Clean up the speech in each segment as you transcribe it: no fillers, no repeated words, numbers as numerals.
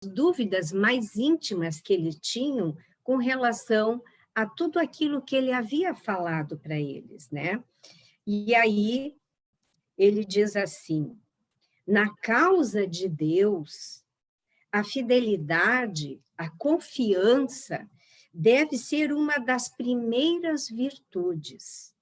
dúvidas mais íntimas que ele tinha com relação a tudo aquilo que ele havia falado para eles, né? E aí ele diz assim: na causa de Deus, a fidelidade, a confiança deve ser uma das primeiras virtudes.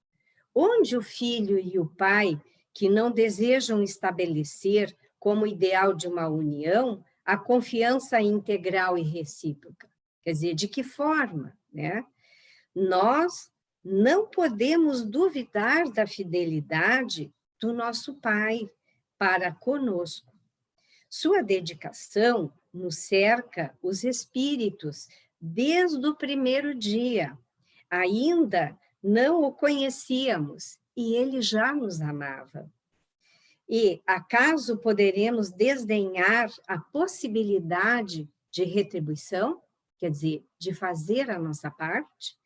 Onde o filho e o pai, que não desejam estabelecer como ideal de uma união, a confiança integral e recíproca. Quer dizer, de que forma, né? Nós não podemos duvidar da fidelidade do nosso Pai para conosco. Sua dedicação nos cerca os espíritos desde o primeiro dia. Ainda não o conhecíamos e ele já nos amava. E acaso poderemos desdenhar a possibilidade de retribuição? Quer dizer, de fazer a nossa parte?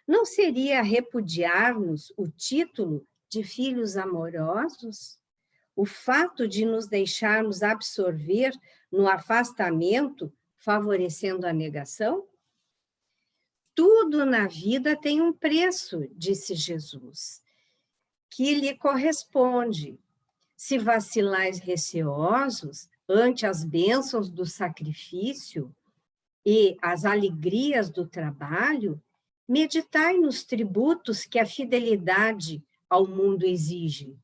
Não seria repudiarmos o título de filhos amorosos? O fato de nos deixarmos absorver no afastamento, favorecendo a negação? Tudo na vida tem um preço, disse Jesus, que lhe corresponde. Se vacilais receosos ante as bênçãos do sacrifício e as alegrias do trabalho, meditai nos tributos que a fidelidade ao mundo exige.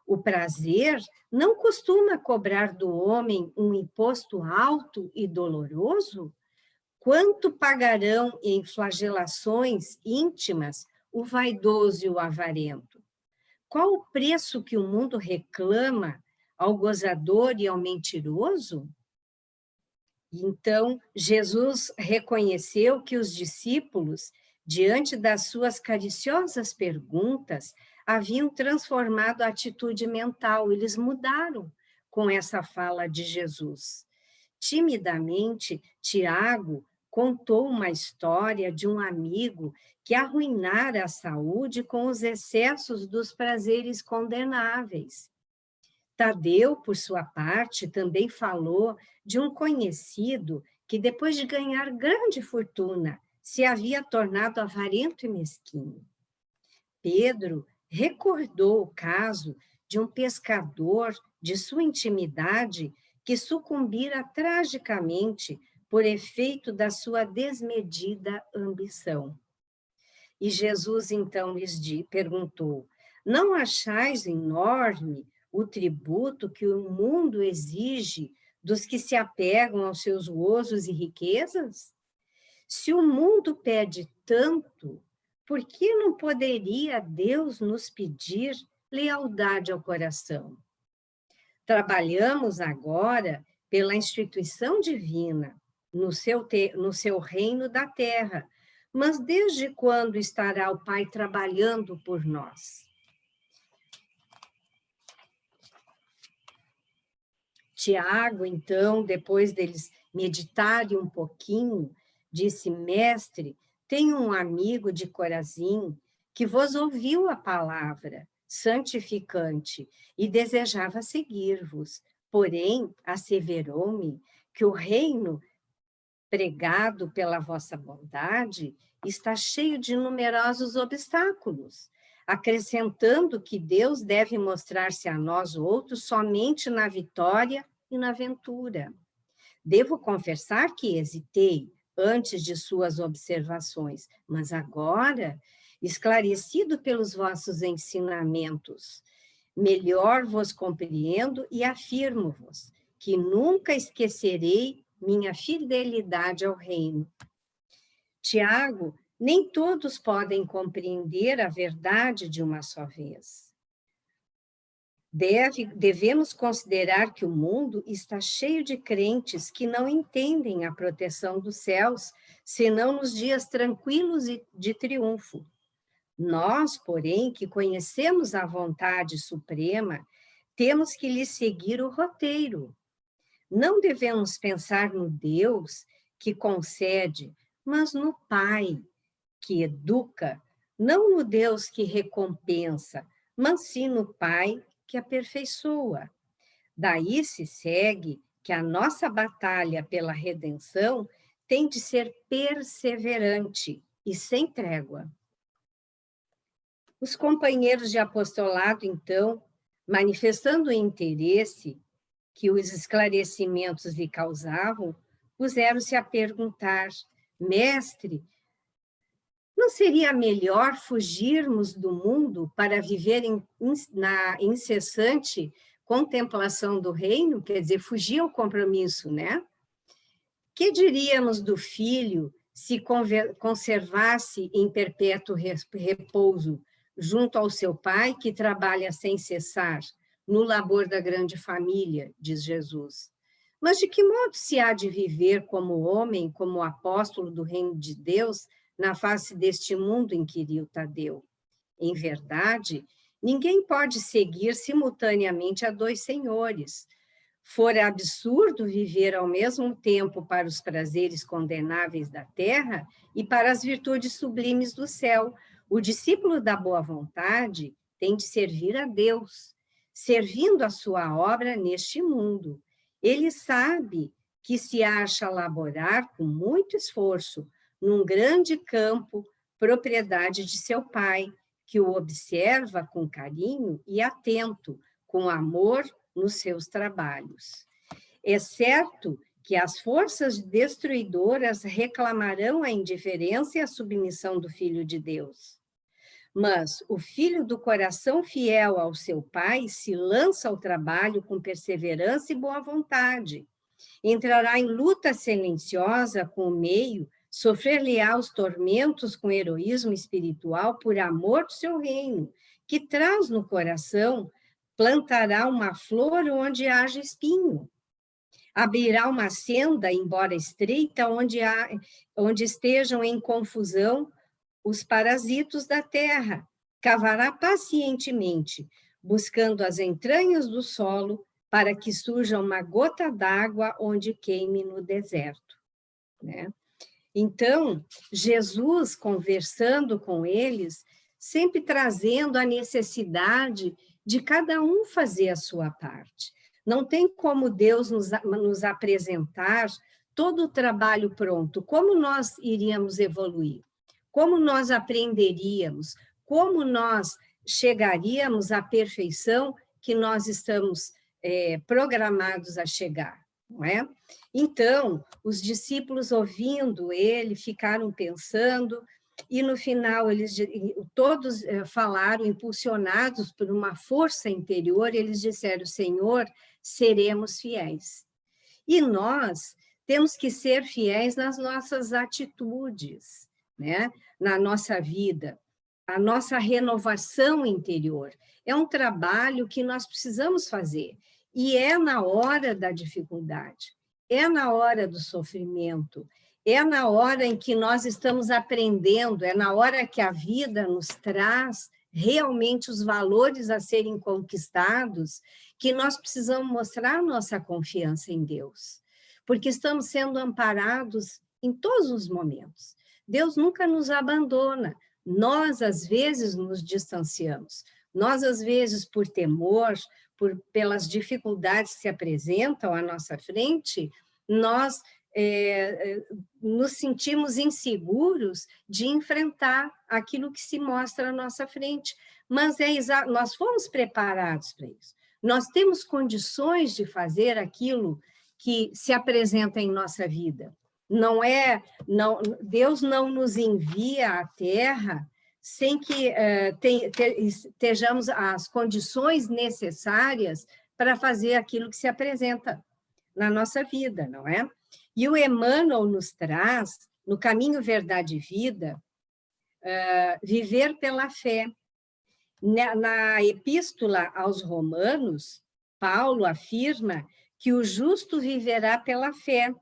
O prazer não costuma cobrar do homem um imposto alto e doloroso? Quanto pagarão em flagelações íntimas o vaidoso e o avarento? Qual o preço que o mundo reclama ao gozador e ao mentiroso? Então, Jesus reconheceu que os discípulos, diante das suas cariciosas perguntas, haviam transformado a atitude mental, eles mudaram com essa fala de Jesus. Timidamente, Tiago contou uma história de um amigo que arruinara a saúde com os excessos dos prazeres condenáveis. Tadeu, por sua parte, também falou de um conhecido que, depois de ganhar grande fortuna, se havia tornado avarento e mesquinho. Pedro recordou o caso de um pescador de sua intimidade que sucumbira tragicamente por efeito da sua desmedida ambição. E Jesus, então, perguntou: não achais enorme o tributo que o mundo exige dos que se apegam aos seus gozos e riquezas? Se o mundo pede tanto, por que não poderia Deus nos pedir lealdade ao coração? Trabalhamos agora pela instituição divina, no seu reino da terra, mas desde quando estará o Pai trabalhando por nós? Tiago, então, depois deles meditarem um pouquinho, disse: mestre, tenho um amigo de Corazim que vos ouviu a palavra santificante e desejava seguir-vos, porém asseverou-me que o reino pregado pela vossa bondade está cheio de numerosos obstáculos, acrescentando que Deus deve mostrar-se a nós outros somente na vitória e na ventura. Devo confessar que hesitei antes de suas observações, mas agora, esclarecido pelos vossos ensinamentos, melhor vos compreendo e afirmo-vos que nunca esquecerei minha fidelidade ao reino. Tiago, nem todos podem compreender a verdade de uma só vez. Devemos considerar que o mundo está cheio de crentes que não entendem a proteção dos céus, senão nos dias tranquilos e de triunfo. Nós, porém, que conhecemos a vontade suprema, temos que lhe seguir o roteiro. Não devemos pensar no Deus que concede, mas no Pai que educa, não no Deus que recompensa, mas sim no Pai que aperfeiçoa. Daí se segue que a nossa batalha pela redenção tem de ser perseverante e sem trégua. Os companheiros de apostolado, então, manifestando o interesse que os esclarecimentos lhe causavam, puseram-se a perguntar: Mestre, não seria melhor fugirmos do mundo para viver na incessante contemplação do reino? Quer dizer, fugir ao compromisso, né? Que diríamos do filho se conservasse em perpétuo repouso junto ao seu pai, que trabalha sem cessar no labor da grande família, diz Jesus. Mas de que modo se há de viver como homem, como apóstolo do reino de Deus, na face deste mundo, inquiriu Tadeu? Em verdade, ninguém pode seguir simultaneamente a dois senhores. Fora absurdo viver ao mesmo tempo para os prazeres condenáveis da terra e para as virtudes sublimes do céu. O discípulo da boa vontade tem de servir a Deus, servindo a sua obra neste mundo. Ele sabe que se acha a laborar com muito esforço num grande campo, propriedade de seu pai, que o observa com carinho e atento, com amor nos seus trabalhos. É certo que as forças destruidoras reclamarão a indiferença e a submissão do Filho de Deus. Mas o filho do coração fiel ao seu pai se lança ao trabalho com perseverança e boa vontade. Entrará em luta silenciosa com o meio, sofrer-lhe-á os tormentos com heroísmo espiritual por amor do seu reino, que traz no coração, plantará uma flor onde haja espinho. Abrirá uma senda, embora estreita, onde estejam em confusão os parasitos da terra. Cavará pacientemente, buscando as entranhas do solo, para que surja uma gota d'água onde queime no deserto, né? Então, Jesus, conversando com eles, sempre trazendo a necessidade de cada um fazer a sua parte. Não tem como Deus nos apresentar todo o trabalho pronto. Como nós iríamos evoluir? Como nós aprenderíamos? Como nós chegaríamos à perfeição que nós estamos programados a chegar, não é? Então, os discípulos, ouvindo ele, ficaram pensando, e no final todos falaram, impulsionados por uma força interior, eles disseram: Senhor, seremos fiéis. E nós temos que ser fiéis nas nossas atitudes, né? Na nossa vida, a nossa renovação interior. É um trabalho que nós precisamos fazer, e é na hora da dificuldade, é na hora do sofrimento, é na hora em que nós estamos aprendendo, é na hora que a vida nos traz realmente os valores a serem conquistados, que nós precisamos mostrar nossa confiança em Deus, porque estamos sendo amparados em todos os momentos. Deus nunca nos abandona. Nós, às vezes, nos distanciamos. Nós, às vezes, por temor, pelas dificuldades que se apresentam à nossa frente, nós nos sentimos inseguros de enfrentar aquilo que se mostra à nossa frente. Mas nós fomos preparados para isso. Nós temos condições de fazer aquilo que se apresenta em nossa vida. Deus não nos envia à Terra sem que estejamos as condições necessárias para fazer aquilo que se apresenta na nossa vida, não é? E o Emmanuel nos traz, no Caminho, Verdade e Vida, viver pela fé. Na Epístola aos Romanos, Paulo afirma que o justo viverá pela fé.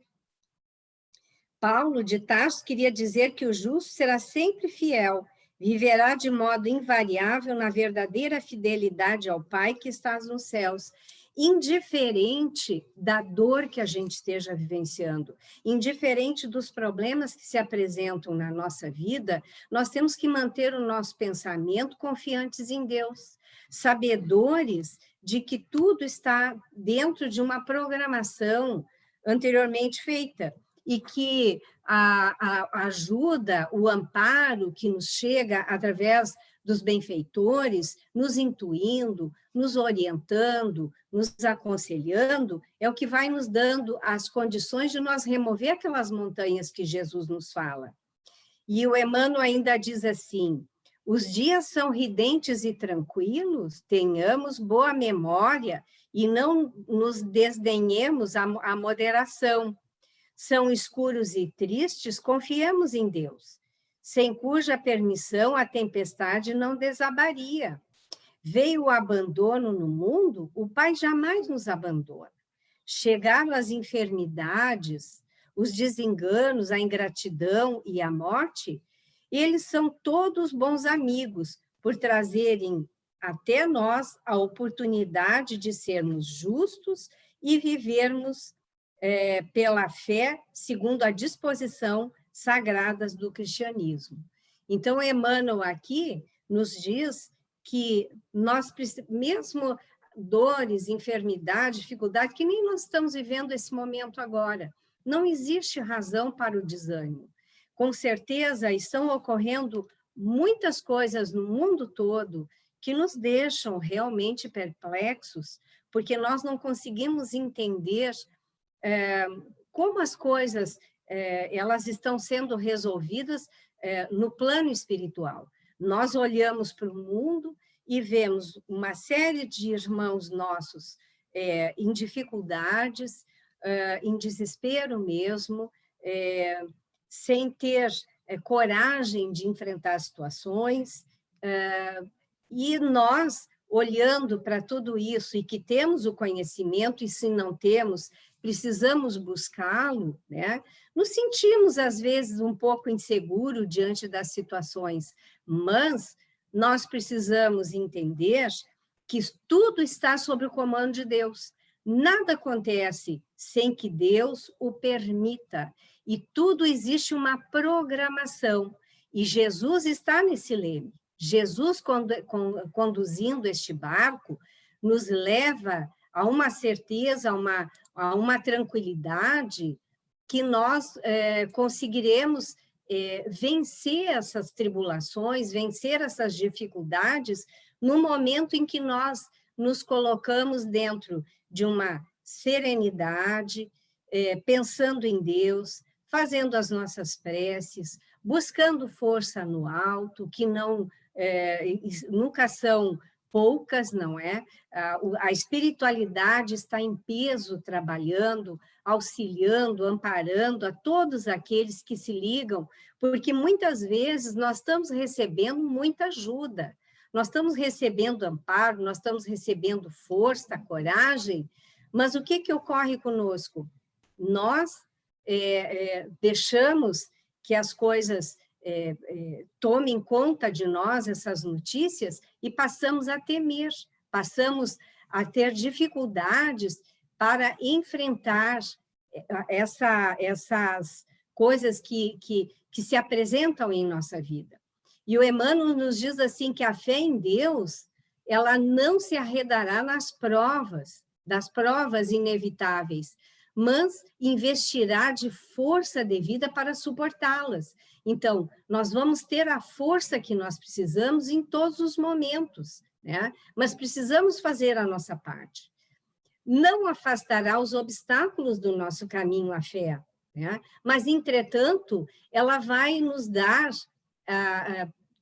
Paulo de Tarso queria dizer que o justo será sempre fiel, viverá de modo invariável na verdadeira fidelidade ao Pai que estás nos céus, indiferente da dor que a gente esteja vivenciando, indiferente dos problemas que se apresentam na nossa vida, nós temos que manter o nosso pensamento confiantes em Deus, sabedores de que tudo está dentro de uma programação anteriormente feita, e que a ajuda, o amparo que nos chega através dos benfeitores, nos intuindo, nos orientando, nos aconselhando, é o que vai nos dando as condições de nós remover aquelas montanhas que Jesus nos fala. E o Emmanuel ainda diz assim: os dias são ridentes e tranquilos, tenhamos boa memória e não nos desdenhemos a moderação. São escuros e tristes, confiemos em Deus, sem cuja permissão a tempestade não desabaria. Veio o abandono no mundo, o Pai jamais nos abandona. Chegaram as enfermidades, os desenganos, a ingratidão e a morte, eles são todos bons amigos, por trazerem até nós a oportunidade de sermos justos e vivermos pela fé, segundo a disposição sagradas do cristianismo. Então, Emmanuel aqui nos diz que nós, mesmo dores, enfermidade, dificuldade, que nem nós estamos vivendo esse momento agora, não existe razão para o desânimo. Com certeza, estão ocorrendo muitas coisas no mundo todo que nos deixam realmente perplexos, porque nós não conseguimos entender como as coisas elas estão sendo resolvidas no plano espiritual. Nós olhamos para o mundo e vemos uma série de irmãos nossos em dificuldades, em desespero mesmo, sem ter coragem de enfrentar situações, e nós, olhando para tudo isso e que temos o conhecimento, e se não temos, precisamos buscá-lo, né? Nos sentimos, às vezes, um pouco inseguro diante das situações, mas nós precisamos entender que tudo está sob o comando de Deus. Nada acontece sem que Deus o permita, e tudo existe uma programação, e Jesus está nesse leme. Jesus, conduzindo este barco, nos leva a uma certeza, a uma tranquilidade, que nós conseguiremos vencer essas tribulações, vencer essas dificuldades, no momento em que nós nos colocamos dentro de uma serenidade, pensando em Deus, fazendo as nossas preces, buscando força no alto, que não nunca são poucas, não é? A espiritualidade está em peso trabalhando, auxiliando, amparando a todos aqueles que se ligam, porque muitas vezes nós estamos recebendo muita ajuda, nós estamos recebendo amparo, nós estamos recebendo força, coragem, mas o que ocorre conosco? Nós deixamos que as coisas tomem conta de nós, essas notícias, e passamos a temer, passamos a ter dificuldades para enfrentar essas coisas que se apresentam em nossa vida. E o Emmanuel nos diz assim que a fé em Deus, ela não se arredará das provas inevitáveis, mas investirá de força devida para suportá-las. Então, nós vamos ter a força que nós precisamos em todos os momentos, né? Mas precisamos fazer a nossa parte. Não afastará os obstáculos do nosso caminho à fé, né? Mas, entretanto, ela vai nos dar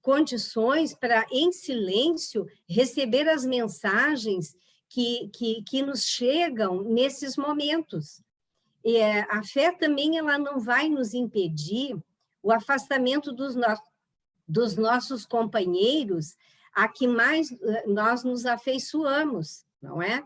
condições para, em silêncio, receber as mensagens que nos chegam nesses momentos. E a fé também ela não vai nos impedir o afastamento dos nossos companheiros a que mais nós nos afeiçoamos, não é?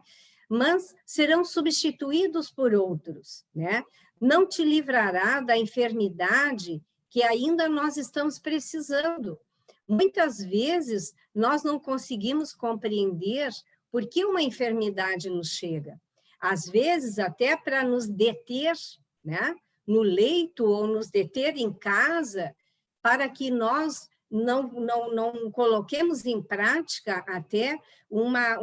Mas serão substituídos por outros, né? Não te livrará da enfermidade que ainda nós estamos precisando. Muitas vezes nós não conseguimos compreender por que uma enfermidade nos chega. Às vezes, até para nos deter, né, no leito ou nos deter em casa, para que nós não coloquemos em prática até uma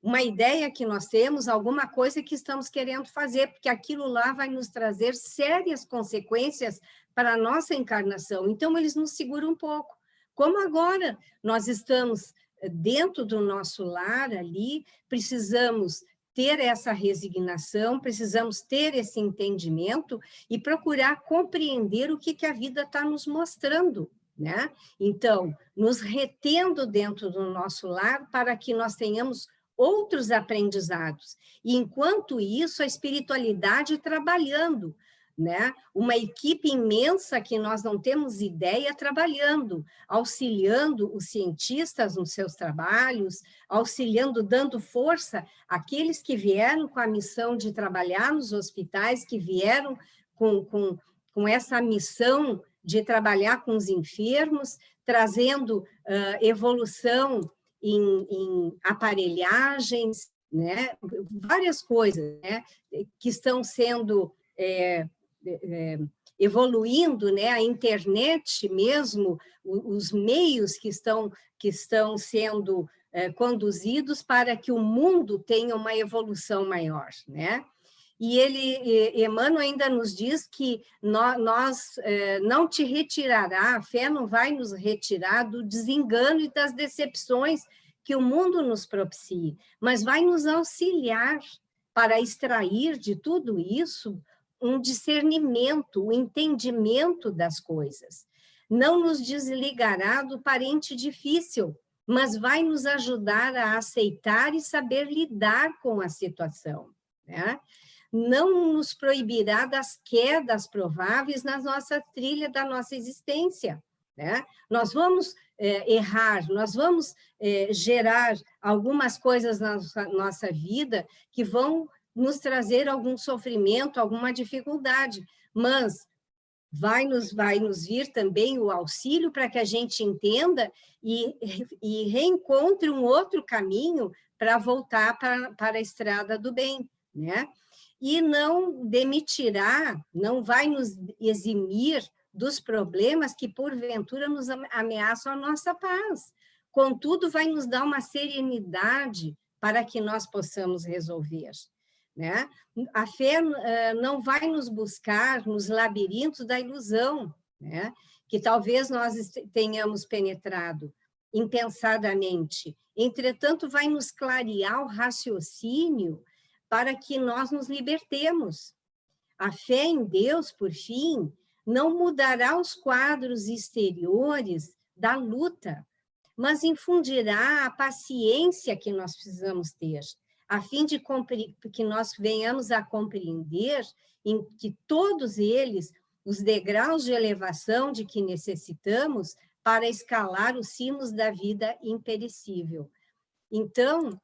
uma ideia que nós temos, alguma coisa que estamos querendo fazer, porque aquilo lá vai nos trazer sérias consequências para a nossa encarnação. Então, eles nos seguram um pouco. Como agora nós estamos dentro do nosso lar ali, precisamos ter essa resignação, precisamos ter esse entendimento e procurar compreender o que a vida está nos mostrando, né? Então, nos retendo dentro do nosso lar para que nós tenhamos outros aprendizados. E, enquanto isso, a espiritualidade trabalhando, né? Uma equipe imensa que nós não temos ideia trabalhando, auxiliando os cientistas nos seus trabalhos, auxiliando, dando força àqueles que vieram com a missão de trabalhar nos hospitais, que vieram com essa missão de trabalhar com os enfermos, trazendo evolução em aparelhagens, né? Várias coisas, né? Que estão sendo evoluindo, né? A internet mesmo, os meios que estão sendo conduzidos para que o mundo tenha uma evolução maior, né? E Emmanuel ainda nos diz que nós não te retirará, a fé não vai nos retirar do desengano e das decepções que o mundo nos propicie, mas vai nos auxiliar para extrair de tudo isso um discernimento, um entendimento das coisas. Não nos desligará do parente difícil, mas vai nos ajudar a aceitar e saber lidar com a situação, né? Não nos proibirá das quedas prováveis na nossa trilha da nossa existência, né? Nós vamos errar, nós vamos gerar algumas coisas na nossa vida que vão nos trazer algum sofrimento, alguma dificuldade, mas vai nos vir também o auxílio para que a gente entenda e reencontre um outro caminho para voltar para a estrada do bem, né? E não demitirá, não vai nos eximir dos problemas que, porventura, nos ameaçam a nossa paz. Contudo, vai nos dar uma serenidade para que nós possamos resolver, né? A fé não vai nos buscar nos labirintos da ilusão, né? Que talvez nós tenhamos penetrado impensadamente. Entretanto, vai nos clarear o raciocínio para que nós nos libertemos. A fé em Deus, por fim, não mudará os quadros exteriores da luta, mas infundirá a paciência que nós precisamos ter, a fim de que nós venhamos a compreender em que todos eles, os degraus de elevação de que necessitamos para escalar os cimos da vida imperecível. Então,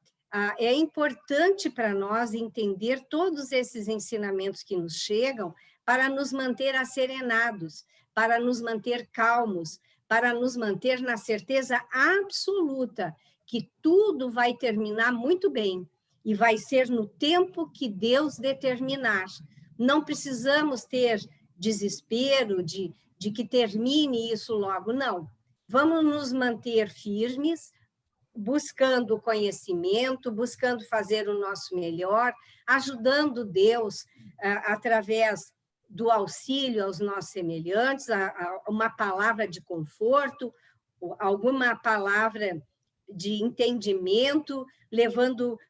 é importante para nós entender todos esses ensinamentos que nos chegam para nos manter asserenados, para nos manter calmos, para nos manter na certeza absoluta que tudo vai terminar muito bem e vai ser no tempo que Deus determinar. Não precisamos ter desespero de que termine isso logo, não. Vamos nos manter firmes, buscando conhecimento, buscando fazer o nosso melhor, ajudando Deus através do auxílio aos nossos semelhantes, uma palavra de conforto, alguma palavra de entendimento,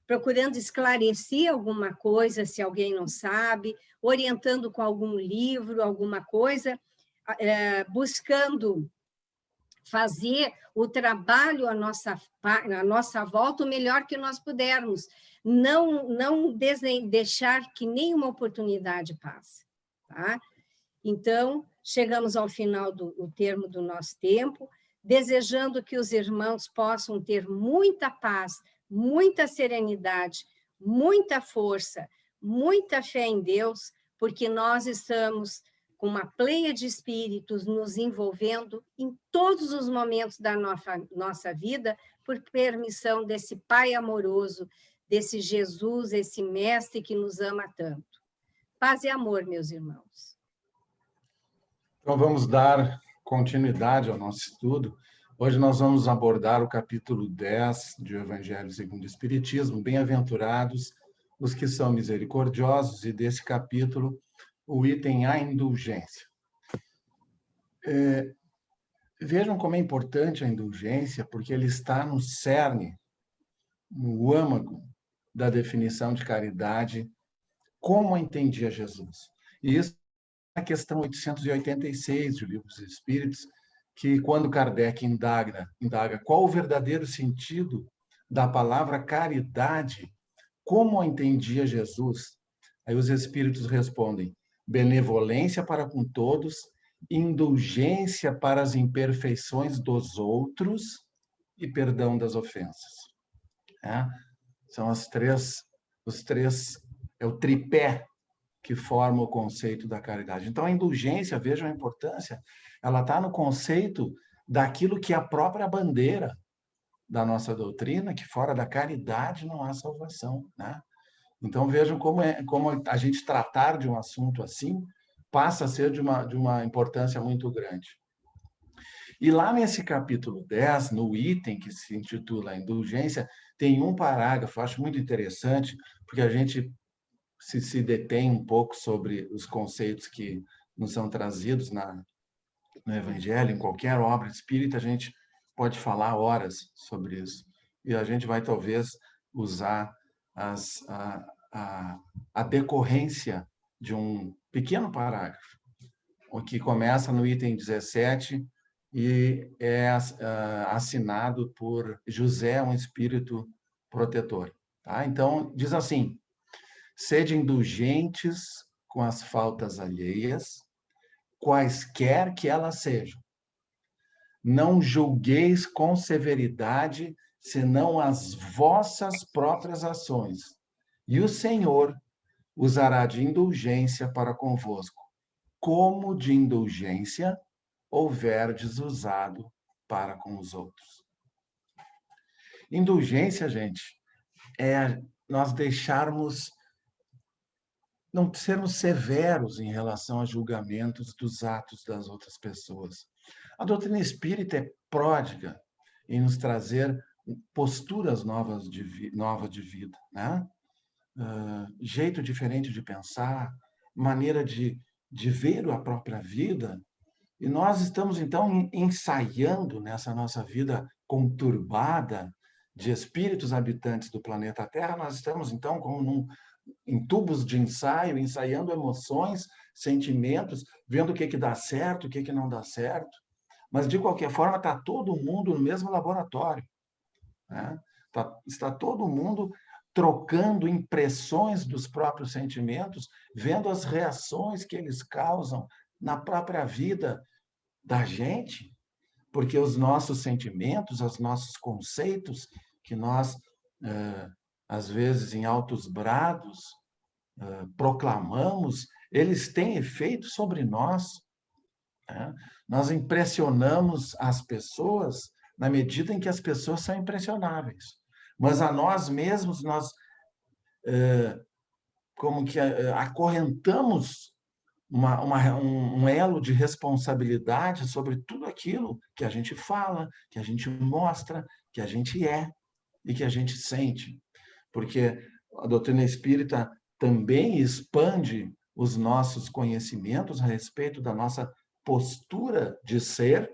procurando esclarecer alguma coisa, se alguém não sabe, orientando com algum livro, alguma coisa, buscando fazer o trabalho à nossa volta o melhor que nós pudermos, não deixar que nenhuma oportunidade passe, tá? Então, chegamos ao final do termo do nosso tempo, desejando que os irmãos possam ter muita paz, muita serenidade, muita força, muita fé em Deus, porque nós estamos com uma pleia de espíritos nos envolvendo em todos os momentos da nossa vida, por permissão desse Pai amoroso, desse Jesus, esse Mestre que nos ama tanto. Paz e amor, meus irmãos. Então, vamos dar continuidade ao nosso estudo. Hoje nós vamos abordar o capítulo 10 de O Evangelho segundo o Espiritismo, Bem-aventurados os que são misericordiosos, e desse capítulo, o item A indulgência. Vejam como é importante a indulgência, porque ele está no cerne, no âmago da definição de caridade, como a entendia Jesus. E isso é a questão 886 do Livro dos Espíritos, que quando Kardec indaga qual o verdadeiro sentido da palavra caridade, como a entendia Jesus, aí os Espíritos respondem: benevolência para com todos, indulgência para as imperfeições dos outros e perdão das ofensas. São os três, é o tripé que forma o conceito da caridade. Então, a indulgência, vejam a importância, ela está no conceito daquilo que é a própria bandeira da nossa doutrina, que fora da caridade não há salvação, né? Então, vejam como a gente tratar de um assunto assim passa a ser de uma importância muito grande. E lá nesse capítulo 10, no item que se intitula Indulgência, tem um parágrafo, acho muito interessante, porque a gente se detém um pouco sobre os conceitos que nos são trazidos no Evangelho, em qualquer obra espírita, a gente pode falar horas sobre isso. E a gente vai, talvez, usar a decorrência de um pequeno parágrafo, o que começa no item 17 e é assinado por José, um espírito protetor. Tá? Então, diz assim: sede indulgentes com as faltas alheias, quaisquer que elas sejam. Não julgueis com severidade, senão as vossas próprias ações. E o Senhor usará de indulgência para convosco, como de indulgência houverdes usado para com os outros. Indulgência, gente, é nós deixarmos, não sermos severos em relação a julgamentos dos atos das outras pessoas. A doutrina espírita é pródiga em nos trazer posturas novas de vida, né? Jeito diferente de pensar, maneira de ver a própria vida. E nós estamos, então, ensaiando nessa nossa vida conturbada de espíritos habitantes do planeta Terra, nós estamos, então, como em tubos de ensaio, ensaiando emoções, sentimentos, vendo o que dá certo, o que não dá certo. Mas, de qualquer forma, está todo mundo no mesmo laboratório, né? Está todo mundo trocando impressões dos próprios sentimentos, vendo as reações que eles causam na própria vida da gente, porque os nossos sentimentos, os nossos conceitos, que nós, às vezes, em altos brados, proclamamos, eles têm efeito sobre nós, né? Nós impressionamos as pessoas na medida em que as pessoas são impressionáveis. Mas a nós mesmos, nós como que acorrentamos um elo de responsabilidade sobre tudo aquilo que a gente fala, que a gente mostra, que a gente é e que a gente sente. Porque a doutrina espírita também expande os nossos conhecimentos a respeito da nossa postura de ser,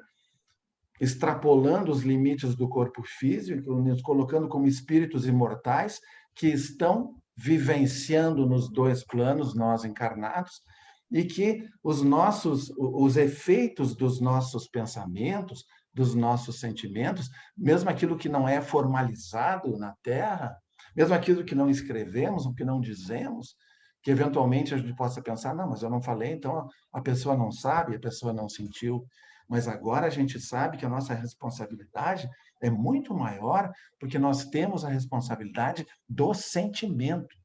extrapolando os limites do corpo físico, nos colocando como espíritos imortais que estão vivenciando nos dois planos, nós encarnados, e que os efeitos dos nossos pensamentos, dos nossos sentimentos, mesmo aquilo que não é formalizado na Terra, mesmo aquilo que não escrevemos, o que não dizemos, que eventualmente a gente possa pensar, não, mas eu não falei, então a pessoa não sabe, a pessoa não sentiu. Mas agora a gente sabe que a nossa responsabilidade é muito maior, porque nós temos a responsabilidade do sentimento.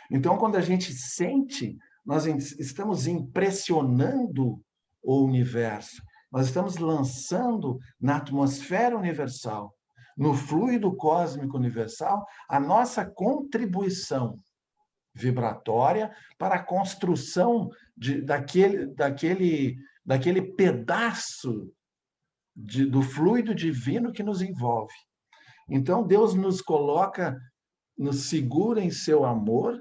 Então, quando a gente sente, nós estamos impressionando o universo, nós estamos lançando na atmosfera universal, no fluido cósmico universal, a nossa contribuição vibratória para a construção daquele pedaço do fluido divino que nos envolve. Então, Deus nos coloca, nos segura em seu amor,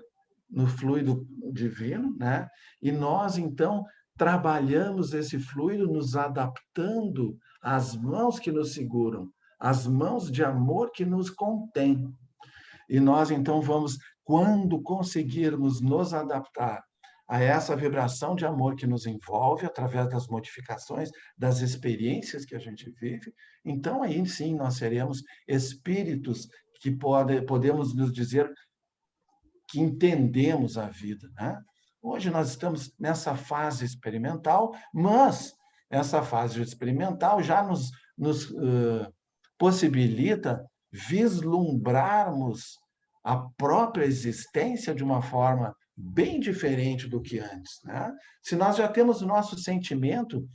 no fluido divino, né? E nós, então, trabalhamos esse fluido, nos adaptando às mãos que nos seguram, às mãos de amor que nos contêm. E nós, então, vamos, quando conseguirmos nos adaptar a essa vibração de amor que nos envolve, através das modificações, das experiências que a gente vive, então aí sim nós seremos espíritos que podemos nos dizer que entendemos a vida, né? Hoje nós estamos nessa fase experimental, mas essa fase experimental já nos possibilita vislumbrarmos a própria existência de uma forma bem diferente do que antes, né? Se nós já temos o nosso sentimento,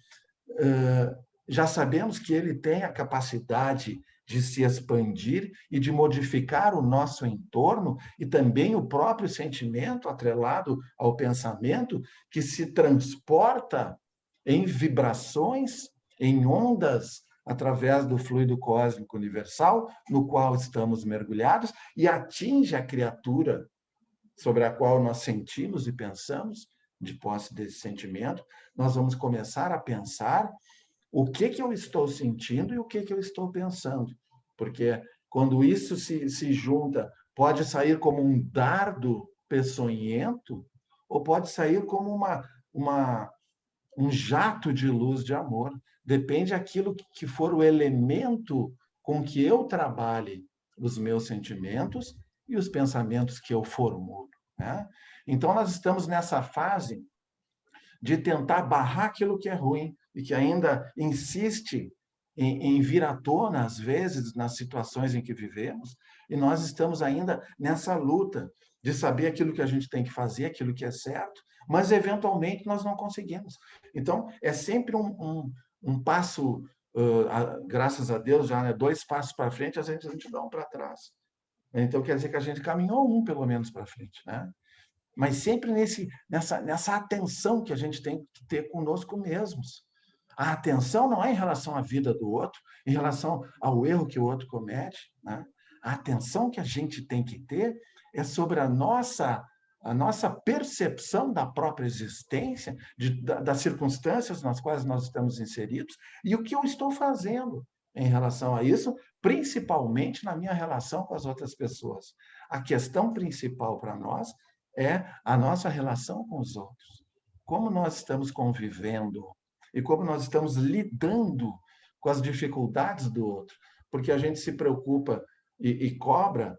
já sabemos que ele tem a capacidade de se expandir e de modificar o nosso entorno e também o próprio sentimento atrelado ao pensamento que se transporta em vibrações, em ondas, através do fluido cósmico universal, no qual estamos mergulhados, e atinge a criatura sobre a qual nós sentimos e pensamos, de posse desse sentimento, nós vamos começar a pensar o que eu estou sentindo e o que eu estou pensando. Porque quando isso se junta, pode sair como um dardo peçonhento ou pode sair como um jato de luz de amor. Depende daquilo que for o elemento com que eu trabalhe os meus sentimentos e os pensamentos que eu formulo, né? Então, nós estamos nessa fase de tentar barrar aquilo que é ruim e que ainda insiste em vir à tona, às vezes, nas situações em que vivemos, e nós estamos ainda nessa luta de saber aquilo que a gente tem que fazer, aquilo que é certo, mas, eventualmente, nós não conseguimos. Então, é sempre um passo, graças a Deus, já, né, 2 passos para frente, a gente dá um para trás. Então, quer dizer que a gente caminhou pelo menos, para frente, né? Mas sempre nessa atenção que a gente tem que ter conosco mesmos. A atenção não é em relação à vida do outro, em relação ao erro que o outro comete, né? A atenção que a gente tem que ter é sobre a nossa percepção da própria existência, das circunstâncias nas quais nós estamos inseridos, e o que eu estou fazendo em relação a isso, principalmente na minha relação com as outras pessoas. A questão principal para nós é a nossa relação com os outros. Como nós estamos convivendo e como nós estamos lidando com as dificuldades do outro. Porque a gente se preocupa e cobra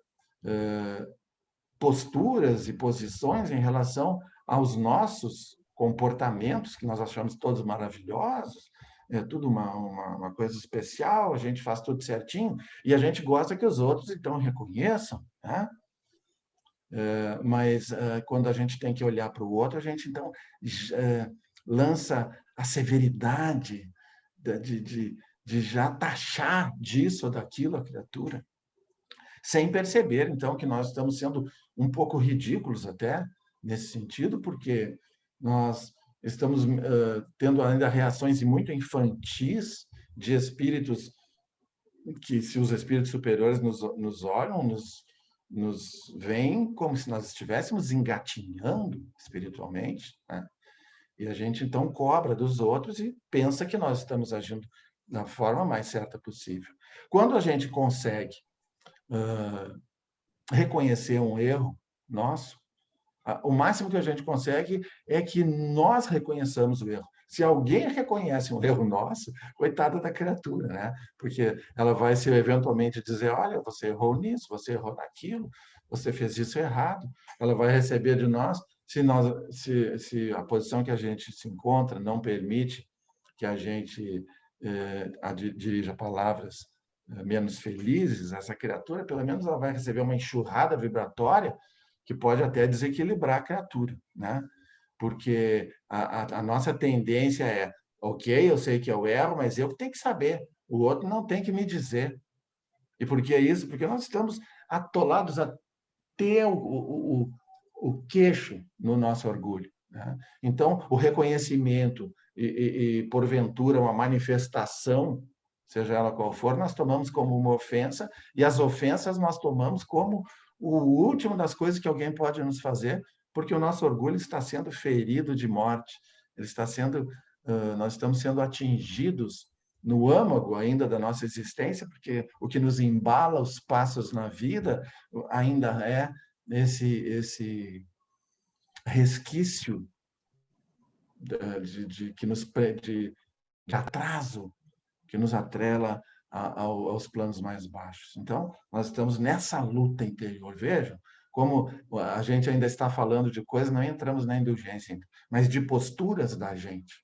posturas e posições em relação aos nossos comportamentos, que nós achamos todos maravilhosos, é tudo uma coisa especial, a gente faz tudo certinho, e a gente gosta que os outros, então, reconheçam, né? Mas quando a gente tem que olhar para o outro, a gente, então, lança a severidade de já taxar disso ou daquilo a criatura, sem perceber, então, que nós estamos sendo um pouco ridículos até, nesse sentido, porque nós estamos tendo ainda reações muito infantis de espíritos que, se os espíritos superiores nos olham, nos veem como se nós estivéssemos engatinhando espiritualmente, né? E a gente, então, cobra dos outros e pensa que nós estamos agindo da forma mais certa possível. Quando a gente consegue reconhecer um erro nosso, o máximo que a gente consegue é que nós reconheçamos o erro. Se alguém reconhece um erro nosso, coitada da criatura, né? Porque ela vai se eventualmente dizer, olha, você errou nisso, você errou naquilo, você fez isso errado. Ela vai receber de nós, se a posição que a gente se encontra não permite que a gente dirija palavras menos felizes, essa criatura, pelo menos ela vai receber uma enxurrada vibratória que pode até desequilibrar a criatura, né? Porque a nossa tendência é, ok, eu sei que eu erro, mas eu que tenho que saber, o outro não tem que me dizer. E por que isso? Porque nós estamos atolados até o queixo no nosso orgulho, né? Então, o reconhecimento e, porventura, uma manifestação seja ela qual for, nós tomamos como uma ofensa, e as ofensas nós tomamos como o último das coisas que alguém pode nos fazer, porque o nosso orgulho está sendo ferido de morte, ele está sendo, nós estamos sendo atingidos no âmago ainda da nossa existência, porque o que nos embala os passos na vida ainda é esse resquício de atraso que nos atrela aos planos mais baixos. Então, nós estamos nessa luta interior. Vejam como a gente ainda está falando de coisas, não entramos na indulgência, mas de posturas da gente,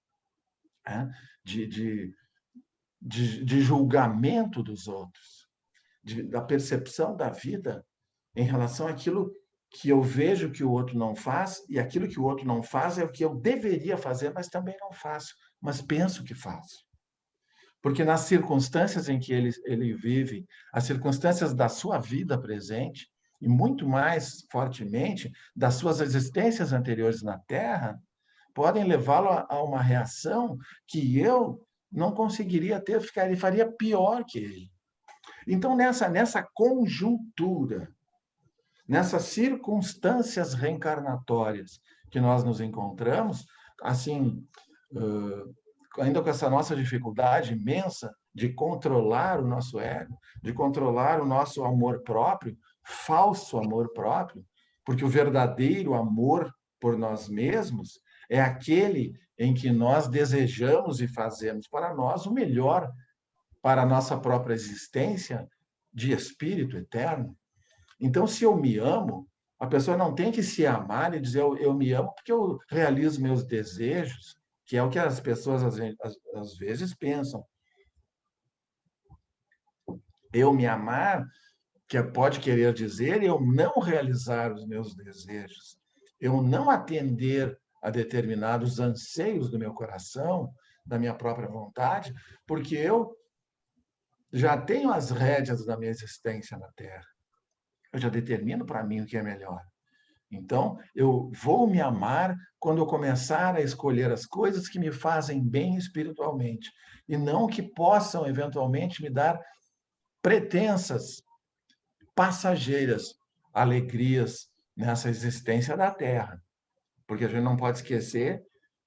né? de julgamento dos outros, da percepção da vida em relação àquilo que eu vejo que o outro não faz, e aquilo que o outro não faz é o que eu deveria fazer, mas também não faço, mas penso que faço. Porque nas circunstâncias em que ele vive, as circunstâncias da sua vida presente, e muito mais fortemente das suas existências anteriores na Terra, podem levá-lo a uma reação que eu não conseguiria ter, ele faria pior que ele. Então, nessa conjuntura, nessas circunstâncias reencarnatórias que nós nos encontramos, assim, ainda com essa nossa dificuldade imensa de controlar o nosso ego, de controlar o nosso amor próprio, falso amor próprio, porque o verdadeiro amor por nós mesmos é aquele em que nós desejamos e fazemos para nós o melhor para a nossa própria existência de espírito eterno. Então, se eu me amo, a pessoa não tem que se amar e dizer eu me amo porque eu realizo meus desejos, que é o que as pessoas às vezes pensam. Eu me amar, que pode querer dizer eu não realizar os meus desejos, eu não atender a determinados anseios do meu coração, da minha própria vontade, porque eu já tenho as rédeas da minha existência na Terra. Eu já determino para mim o que é melhor. Então, eu vou me amar quando eu começar a escolher as coisas que me fazem bem espiritualmente e não que possam, eventualmente, me dar pretensas, passageiras, alegrias nessa existência da Terra. Porque a gente não pode esquecer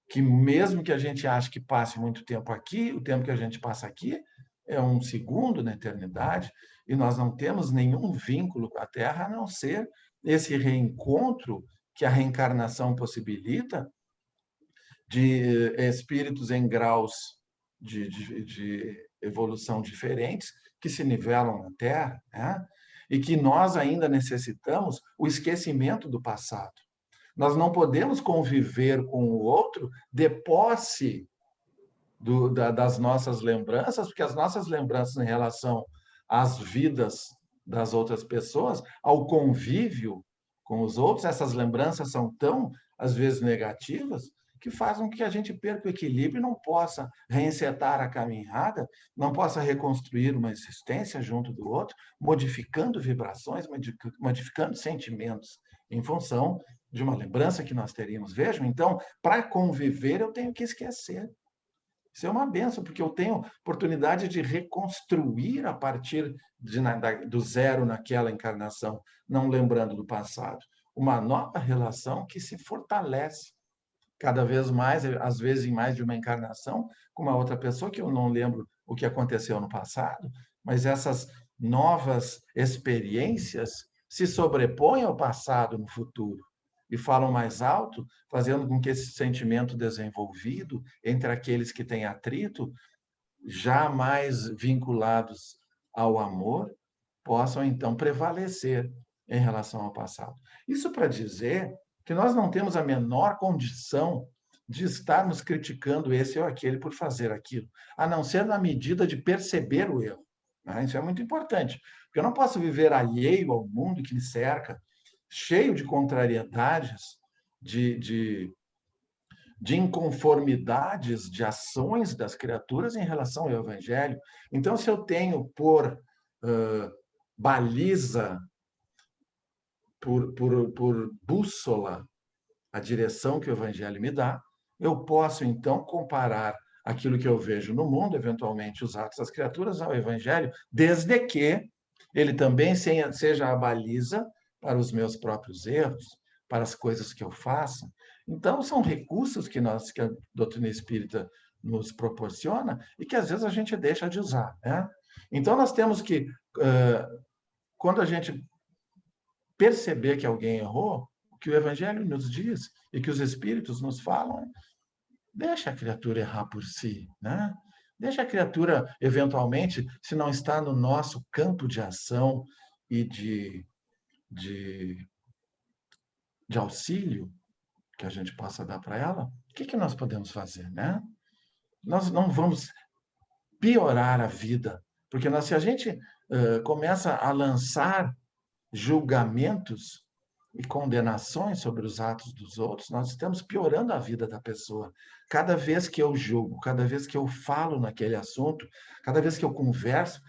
que, mesmo que a gente ache que passe muito tempo aqui, o tempo que a gente passa aqui é um segundo na eternidade, e nós não temos nenhum vínculo com a Terra a não ser esse reencontro que a reencarnação possibilita de espíritos em graus de evolução diferentes que se nivelam na Terra, né? E que nós ainda necessitamos o esquecimento do passado. Nós não podemos conviver com o outro de posse das nossas lembranças, porque as nossas lembranças em relação às vidas das outras pessoas, ao convívio com os outros, essas lembranças são tão, às vezes, negativas, que fazem com que a gente perca o equilíbrio e não possa reencetar a caminhada, não possa reconstruir uma existência junto do outro, modificando vibrações, modificando sentimentos, em função de uma lembrança que nós teríamos. Vejam, então, para conviver, eu tenho que esquecer. Isso é uma benção, porque eu tenho oportunidade de reconstruir a partir do zero naquela encarnação, não lembrando do passado. Uma nova relação que se fortalece cada vez mais, às vezes em mais de uma encarnação, com uma outra pessoa que eu não lembro o que aconteceu no passado, mas essas novas experiências se sobrepõem ao passado no futuro e falam mais alto, fazendo com que esse sentimento desenvolvido entre aqueles que têm atrito, já mais vinculados ao amor, possam então prevalecer em relação ao passado. Isso para dizer que nós não temos a menor condição de estarmos criticando esse ou aquele por fazer aquilo, a não ser na medida de perceber o erro. Né? Isso é muito importante, porque eu não posso viver alheio ao mundo que me cerca, cheio de contrariedades, de inconformidades, de ações das criaturas em relação ao Evangelho. Então, se eu tenho por baliza, por bússola, a direção que o Evangelho me dá, eu posso, então, comparar aquilo que eu vejo no mundo, eventualmente os atos das criaturas, ao Evangelho, desde que ele também seja a baliza para os meus próprios erros, para as coisas que eu faça. Então, são recursos que a doutrina espírita nos proporciona e que, às vezes, a gente deixa de usar, né? Então, nós temos que, quando a gente perceber que alguém errou, o que o Evangelho nos diz e que os Espíritos nos falam, deixa a criatura errar por si, né? Deixa a criatura, eventualmente, se não está no nosso campo de ação e de auxílio que a gente possa dar para ela, o que nós podemos fazer, né? Nós não vamos piorar a vida, porque se a gente começa a lançar julgamentos e condenações sobre os atos dos outros, nós estamos piorando a vida da pessoa. Cada vez que eu julgo, cada vez que eu falo naquele assunto, cada vez que eu converso,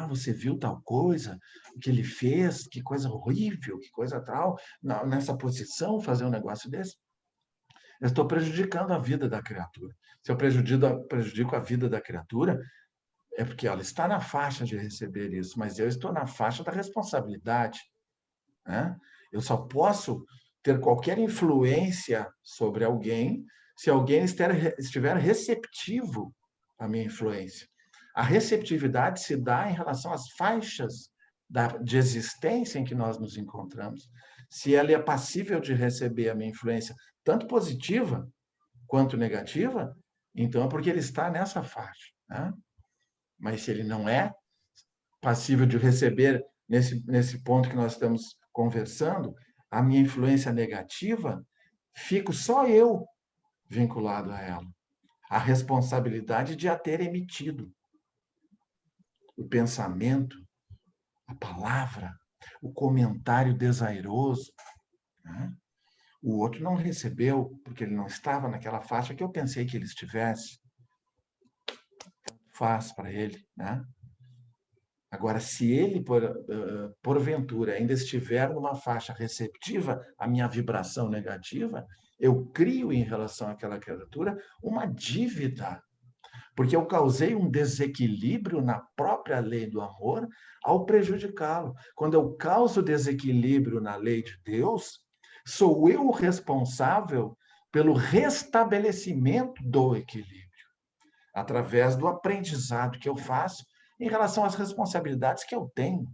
você viu tal coisa, o que ele fez, que coisa horrível, que coisa tal, nessa posição, fazer um negócio desse, eu estou prejudicando a vida da criatura. Se eu prejudico a vida da criatura, é porque ela está na faixa de receber isso, mas eu estou na faixa da responsabilidade, né? Eu só posso ter qualquer influência sobre alguém se alguém estiver receptivo à minha influência. A receptividade se dá em relação às faixas de existência em que nós nos encontramos. Se ela é passível de receber a minha influência, tanto positiva quanto negativa, então é porque ele está nessa faixa, né? Mas se ele não é passível de receber nesse ponto que nós estamos conversando, a minha influência negativa, fico só eu vinculado a ela. A responsabilidade de a ter emitido. O pensamento, a palavra, o comentário desairoso, né? O outro não recebeu, porque ele não estava naquela faixa que eu pensei que ele estivesse. Faz para ele, né? Agora, se ele, porventura, ainda estiver numa faixa receptiva à minha vibração negativa, eu crio em relação àquela criatura uma dívida, porque eu causei um desequilíbrio na própria lei do amor ao prejudicá-lo. Quando eu causo desequilíbrio na lei de Deus, sou eu o responsável pelo restabelecimento do equilíbrio, através do aprendizado que eu faço em relação às responsabilidades que eu tenho,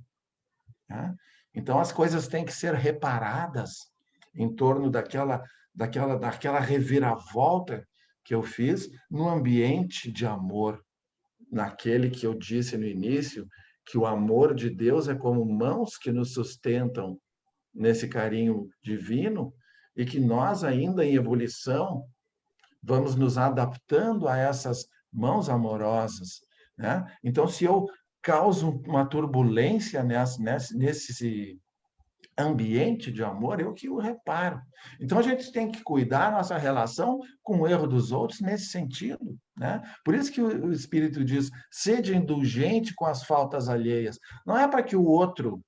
né? Então, as coisas têm que ser reparadas em torno daquela reviravolta que eu fiz no ambiente de amor, naquele que eu disse no início, que o amor de Deus é como mãos que nos sustentam nesse carinho divino e que nós, ainda em ebulição, vamos nos adaptando a essas mãos amorosas, né? Então, se eu causo uma turbulência nesse ambiente de amor, eu que o reparo. Então, a gente tem que cuidar nossa relação com o erro dos outros nesse sentido, né? Por isso que o Espírito diz, sede indulgente com as faltas alheias. Não é para que o outro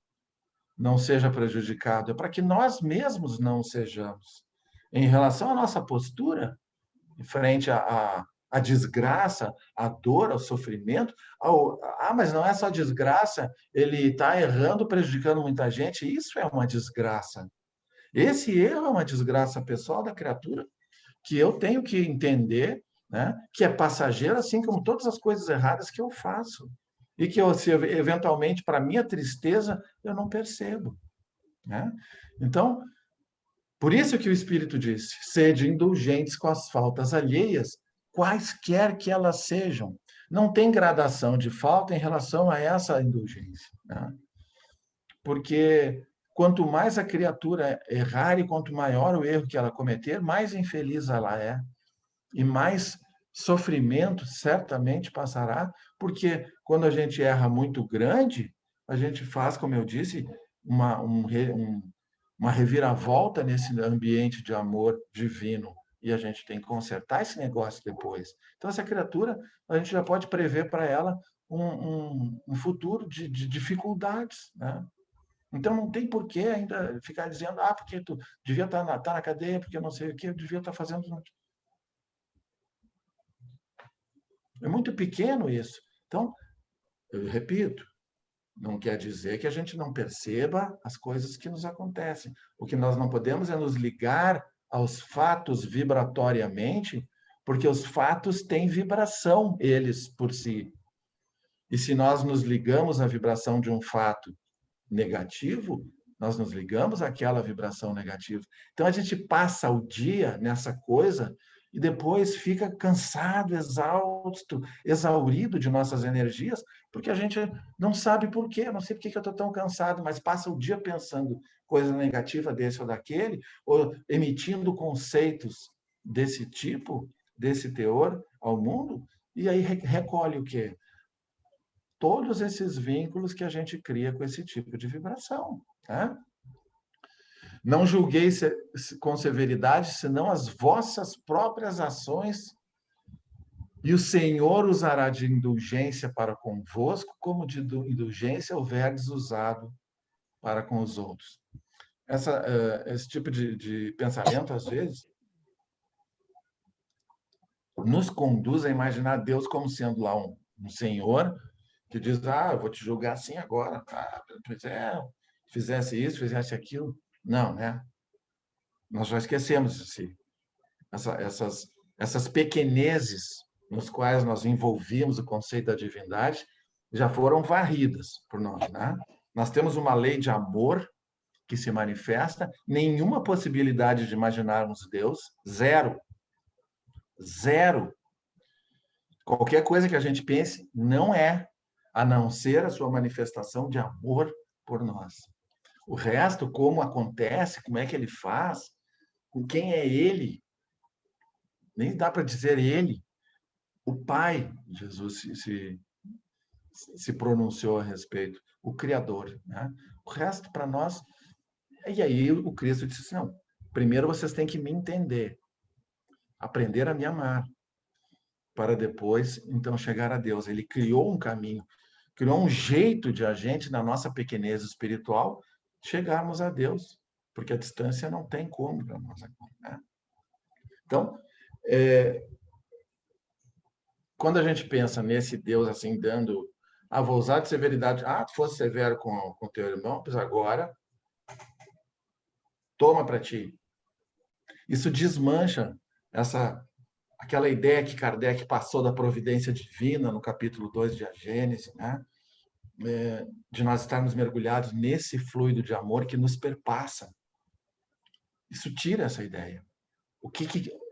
não seja prejudicado, é para que nós mesmos não sejamos. Em relação à nossa postura, frente à desgraça, à dor, ao sofrimento. Mas não é só desgraça, ele está errando, prejudicando muita gente. Isso é uma desgraça. Esse erro é uma desgraça pessoal da criatura que eu tenho que entender, né, que é passageiro, assim como todas as coisas erradas que eu faço. E que eu, se eventualmente, para minha tristeza, eu não percebo, né? Então, por isso que o Espírito disse, sede indulgentes com as faltas alheias, quaisquer que elas sejam. Não tem gradação de falta em relação a essa indulgência, né? Porque quanto mais a criatura errar e quanto maior o erro que ela cometer, mais infeliz ela é. E mais sofrimento certamente passará, porque quando a gente erra muito grande, a gente faz, como eu disse, uma reviravolta nesse ambiente de amor divino. E a gente tem que consertar esse negócio depois. Então, essa criatura, a gente já pode prever para ela um futuro de dificuldades, né? Então, não tem por que ainda ficar dizendo, porque tu devia estar na cadeia, porque eu não sei o que, eu devia estar fazendo. É muito pequeno isso. Então, eu repito, não quer dizer que a gente não perceba as coisas que nos acontecem. O que nós não podemos é nos ligar aos fatos vibratoriamente, porque os fatos têm vibração, eles por si. E se nós nos ligamos à vibração de um fato negativo, nós nos ligamos àquela vibração negativa. Então a gente passa o dia nessa coisa e depois fica cansado, exausto, exaurido de nossas energias, porque a gente não sabe por quê, não sei por que eu estou tão cansado, mas passa o dia pensando coisa negativa desse ou daquele, ou emitindo conceitos desse tipo, desse teor ao mundo, e aí recolhe o quê? Todos esses vínculos que a gente cria com esse tipo de vibração. Né? Não julgueis com severidade, senão as vossas próprias ações, e o Senhor usará de indulgência para convosco, como de indulgência houverdes usado para com os outros. Esse tipo de pensamento, às vezes, nos conduz a imaginar Deus como sendo lá um Senhor que diz, eu vou te julgar assim agora. Pois é, fizesse isso, fizesse aquilo. Não, né? Nós já esquecemos essas pequenezes nos quais nós envolvíamos o conceito da divindade já foram varridas por nós, né? Nós temos uma lei de amor que se manifesta, nenhuma possibilidade de imaginarmos Deus, zero. Zero. Qualquer coisa que a gente pense não é, a não ser a sua manifestação de amor por nós. O resto, como acontece, como é que ele faz, com quem é ele, nem dá para dizer ele. O Pai, Jesus se pronunciou a respeito, o Criador. Né? O resto, para nós... E aí o Cristo disse assim, não, primeiro vocês têm que me entender, aprender a me amar, para depois, então, chegar a Deus. Ele criou um caminho, criou um jeito de a gente, na nossa pequenez espiritual, chegarmos a Deus, porque a distância não tem como para nós agora. Né? Então, quando a gente pensa nesse Deus assim, dando... vou usar de severidade. Tu fosse severo com teu irmão, pois agora, toma para ti. Isso desmancha aquela ideia que Kardec passou da providência divina no capítulo 2 de A Gênese, né? De nós estarmos mergulhados nesse fluido de amor que nos perpassa. Isso tira essa ideia.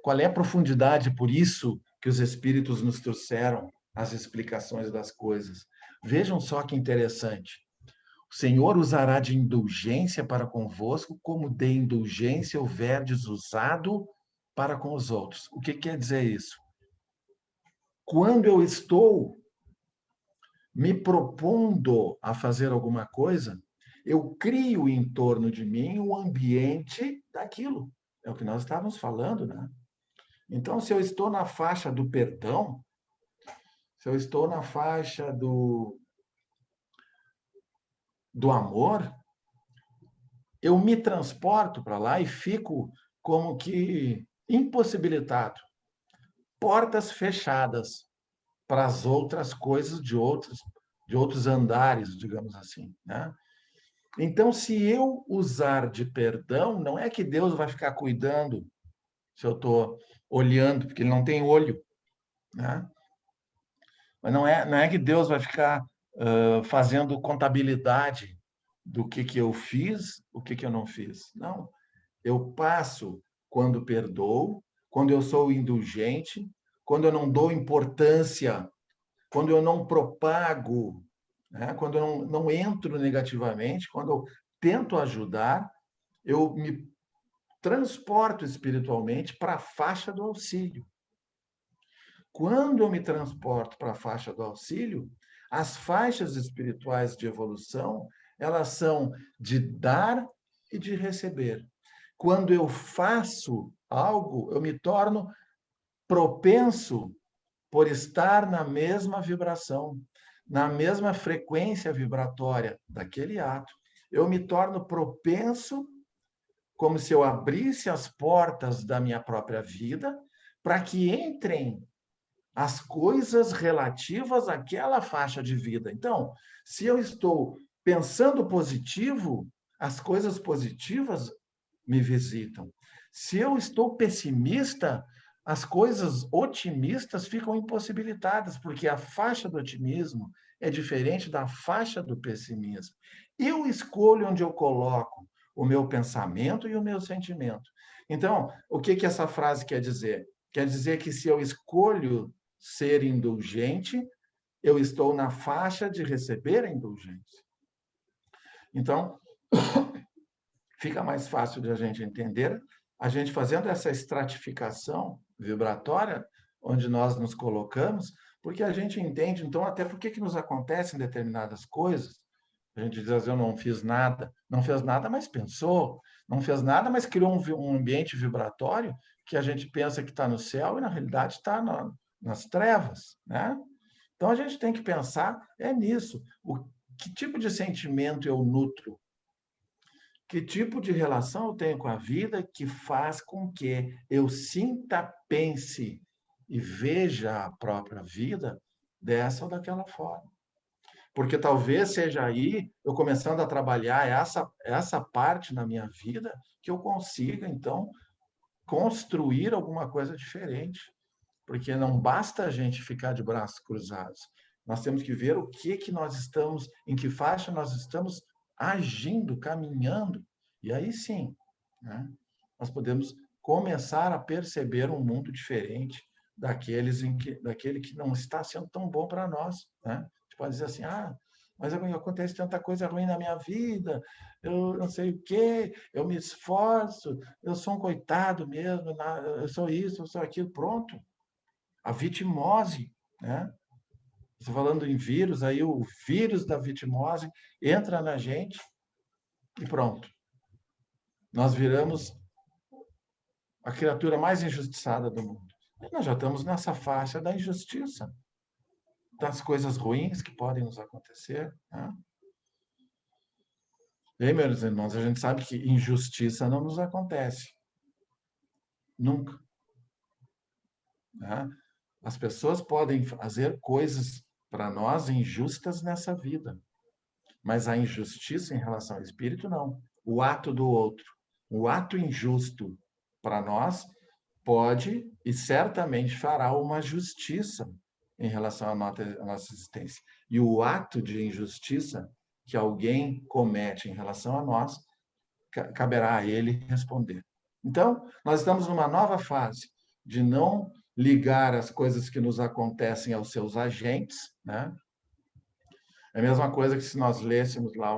Qual é a profundidade, por isso, que os espíritos nos trouxeram as explicações das coisas? Vejam só que interessante. O Senhor usará de indulgência para convosco, como de indulgência houverdes usado para com os outros. O que quer dizer isso? Quando eu estou me propondo a fazer alguma coisa, eu crio em torno de mim o ambiente daquilo. É o que nós estávamos falando, né? Então, se eu estou na faixa do perdão, se eu estou na faixa do amor, eu me transporto para lá e fico como que impossibilitado. Portas fechadas para as outras coisas de outros andares, digamos assim, né? Então, se eu usar de perdão, não é que Deus vai ficar cuidando se eu estou olhando, porque ele não tem olho, né? Mas não é que Deus vai ficar fazendo contabilidade do que eu fiz, o que eu não fiz. Não. Eu passo quando perdoo, quando eu sou indulgente, quando eu não dou importância, quando eu não propago, né? Quando eu não entro negativamente, quando eu tento ajudar, eu me transporto espiritualmente para a faixa do auxílio. Quando eu me transporto para a faixa do auxílio, as faixas espirituais de evolução, elas são de dar e de receber. Quando eu faço algo, eu me torno propenso por estar na mesma vibração, na mesma frequência vibratória daquele ato. Eu me torno propenso, como se eu abrisse as portas da minha própria vida, para que entrem as coisas relativas àquela faixa de vida. Então, se eu estou pensando positivo, as coisas positivas me visitam. Se eu estou pessimista, as coisas otimistas ficam impossibilitadas, porque a faixa do otimismo é diferente da faixa do pessimismo. Eu escolho onde eu coloco o meu pensamento e o meu sentimento. Então, o que essa frase quer dizer? Quer dizer que se eu escolho ser indulgente, eu estou na faixa de receber a indulgência. Então, fica mais fácil de a gente entender, a gente fazendo essa estratificação vibratória, onde nós nos colocamos, porque a gente entende, então, até por que nos acontecem determinadas coisas. A gente diz assim, eu não fiz nada. Não fez nada, mas pensou. Não fez nada, mas criou um ambiente vibratório que a gente pensa que está no céu e, na realidade, está nas trevas, né? Então, a gente tem que pensar nisso. Que tipo de sentimento eu nutro? Que tipo de relação eu tenho com a vida que faz com que eu sinta, pense e veja a própria vida dessa ou daquela forma? Porque talvez seja aí, eu começando a trabalhar essa parte na minha vida, que eu consiga, então, construir alguma coisa diferente. Porque não basta a gente ficar de braços cruzados. Nós temos que ver o que nós estamos, em que faixa nós estamos agindo, caminhando. E aí sim, né, nós podemos começar a perceber um mundo diferente daquele que não está sendo tão bom para nós. Né? A gente pode dizer assim, mas acontece tanta coisa ruim na minha vida, eu não sei o quê, eu me esforço, eu sou um coitado mesmo, eu sou isso, eu sou aquilo, pronto. A vitimose, né? Estou falando em vírus, aí o vírus da vitimose entra na gente e pronto. Nós viramos a criatura mais injustiçada do mundo. E nós já estamos nessa faixa da injustiça, das coisas ruins que podem nos acontecer. Né? E aí, meus irmãos, a gente sabe que injustiça não nos acontece. Nunca. Né? As pessoas podem fazer coisas para nós injustas nessa vida. Mas a injustiça em relação ao espírito, não. O ato do outro, o ato injusto para nós pode e certamente fará uma justiça em relação à nossa existência. E o ato de injustiça que alguém comete em relação a nós, caberá a ele responder. Então, nós estamos numa nova fase de não ligar as coisas que nos acontecem aos seus agentes, né? É a mesma coisa que se nós lêssemos lá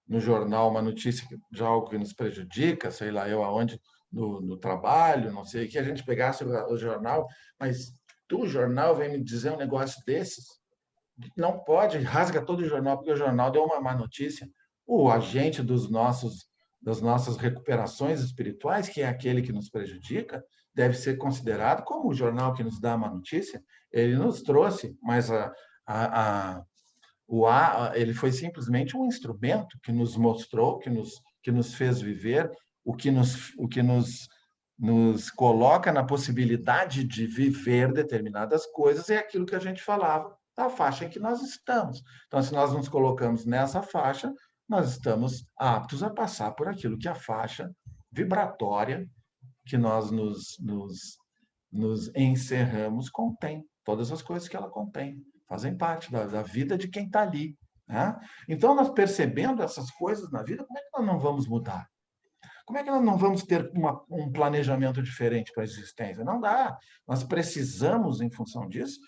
no jornal uma notícia de algo que nos prejudica, sei lá eu aonde, no trabalho, não sei, que a gente pegasse o jornal, mas tu, jornal, vem me dizer um negócio desses? Não pode, rasga todo o jornal, porque o jornal deu uma má notícia. O agente das nossas recuperações espirituais, que é aquele que nos prejudica, deve ser considerado como o jornal que nos dá a má notícia. Ele nos trouxe, mas a ele foi simplesmente um instrumento que nos mostrou, que nos fez viver, o que nos coloca na possibilidade de viver determinadas coisas, é aquilo que a gente falava, da faixa em que nós estamos. Então, se nós nos colocamos nessa faixa, nós estamos aptos a passar por aquilo que a faixa vibratória que nós nos encerramos contém, todas as coisas que ela contém fazem parte da vida de quem está ali. Né? Então, nós percebendo essas coisas na vida, como é que nós não vamos mudar? Como é que nós não vamos ter um planejamento diferente para a existência? Não dá. Nós precisamos, em função disso,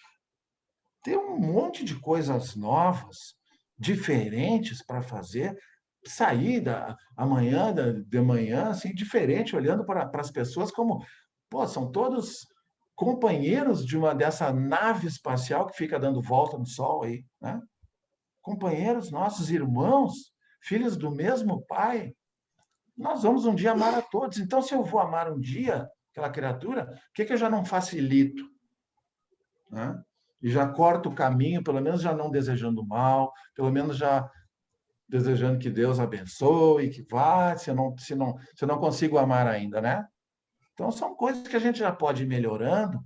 ter um monte de coisas novas, diferentes para fazer, sair amanhã, de manhã, assim, diferente, olhando para as pessoas como, pô, são todos companheiros dessa nave espacial que fica dando volta no Sol aí, né? Companheiros nossos, irmãos, filhos do mesmo Pai. Nós vamos um dia amar a todos. Então, se eu vou amar um dia aquela criatura, por que eu já não facilito? Né? E já corto o caminho, pelo menos já não desejando mal, pelo menos já desejando que Deus abençoe, que vá, se eu não consigo amar ainda, né? Então, são coisas que a gente já pode ir melhorando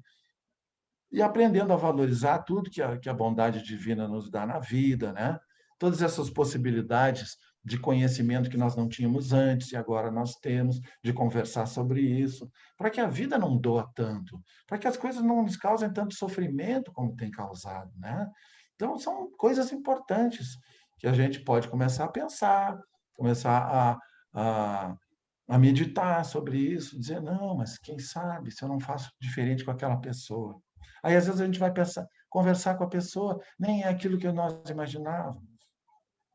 e aprendendo a valorizar tudo que a bondade divina nos dá na vida, né? Todas essas possibilidades de conhecimento que nós não tínhamos antes e agora nós temos, de conversar sobre isso, para que a vida não doa tanto, para que as coisas não nos causem tanto sofrimento como tem causado, né? Então, são coisas importantes que a gente pode começar a pensar, começar a, a meditar sobre isso, dizer, não, mas quem sabe se eu não faço diferente com aquela pessoa. Aí, às vezes, a gente vai pensar, conversar com a pessoa, nem é aquilo que nós imaginávamos,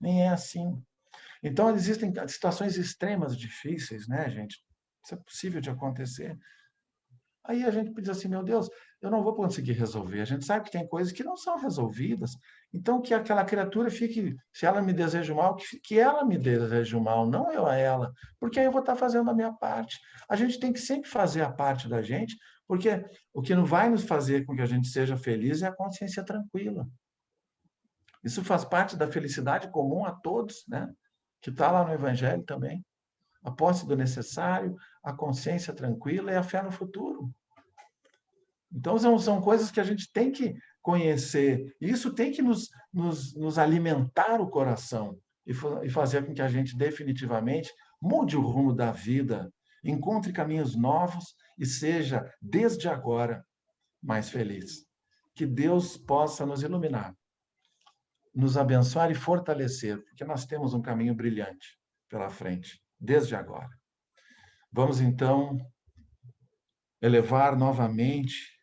nem é assim. Então, existem situações extremas difíceis, né, gente? Isso é possível de acontecer. Aí a gente diz assim, meu Deus, eu não vou conseguir resolver. A gente sabe que tem coisas que não são resolvidas. Então, que aquela criatura fique, se ela me deseja o mal, que ela me deseje o mal, não eu a ela, porque aí eu vou estar fazendo a minha parte. A gente tem que sempre fazer a parte da gente, porque o que não vai nos fazer com que a gente seja feliz é a consciência tranquila. Isso faz parte da felicidade comum a todos, né? Que está lá no Evangelho também. A posse do necessário, a consciência tranquila e a fé no futuro. Então, são coisas que a gente tem que conhecer. E isso tem que nos alimentar o coração e fazer com que a gente definitivamente mude o rumo da vida, encontre caminhos novos e seja, desde agora, mais feliz. Que Deus possa nos iluminar, nos abençoar e fortalecer, porque nós temos um caminho brilhante pela frente, desde agora. Vamos, então, elevar novamente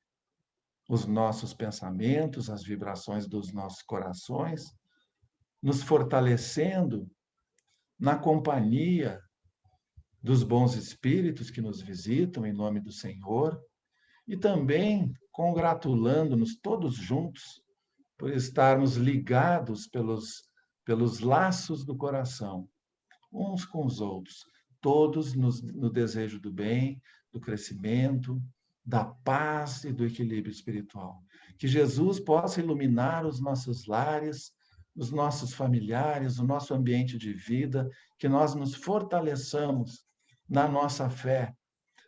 os nossos pensamentos, as vibrações dos nossos corações, nos fortalecendo na companhia dos bons espíritos que nos visitam em nome do Senhor e também congratulando-nos todos juntos por estarmos ligados pelos laços do coração, uns com os outros, todos no desejo do bem, do crescimento, da paz e do equilíbrio espiritual. Que Jesus possa iluminar os nossos lares, os nossos familiares, o nosso ambiente de vida, que nós nos fortaleçamos na nossa fé,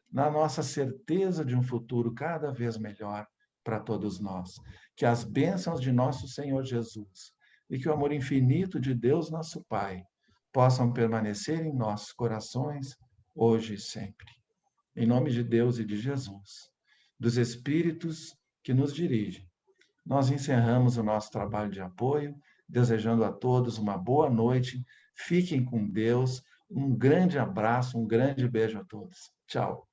na nossa certeza de um futuro cada vez melhor para todos nós. Que as bênçãos de nosso Senhor Jesus e que o amor infinito de Deus, nosso Pai, possam permanecer em nossos corações, hoje e sempre. Em nome de Deus e de Jesus, dos Espíritos que nos dirigem, nós encerramos o nosso trabalho de apoio, desejando a todos uma boa noite, fiquem com Deus, um grande abraço, um grande beijo a todos. Tchau.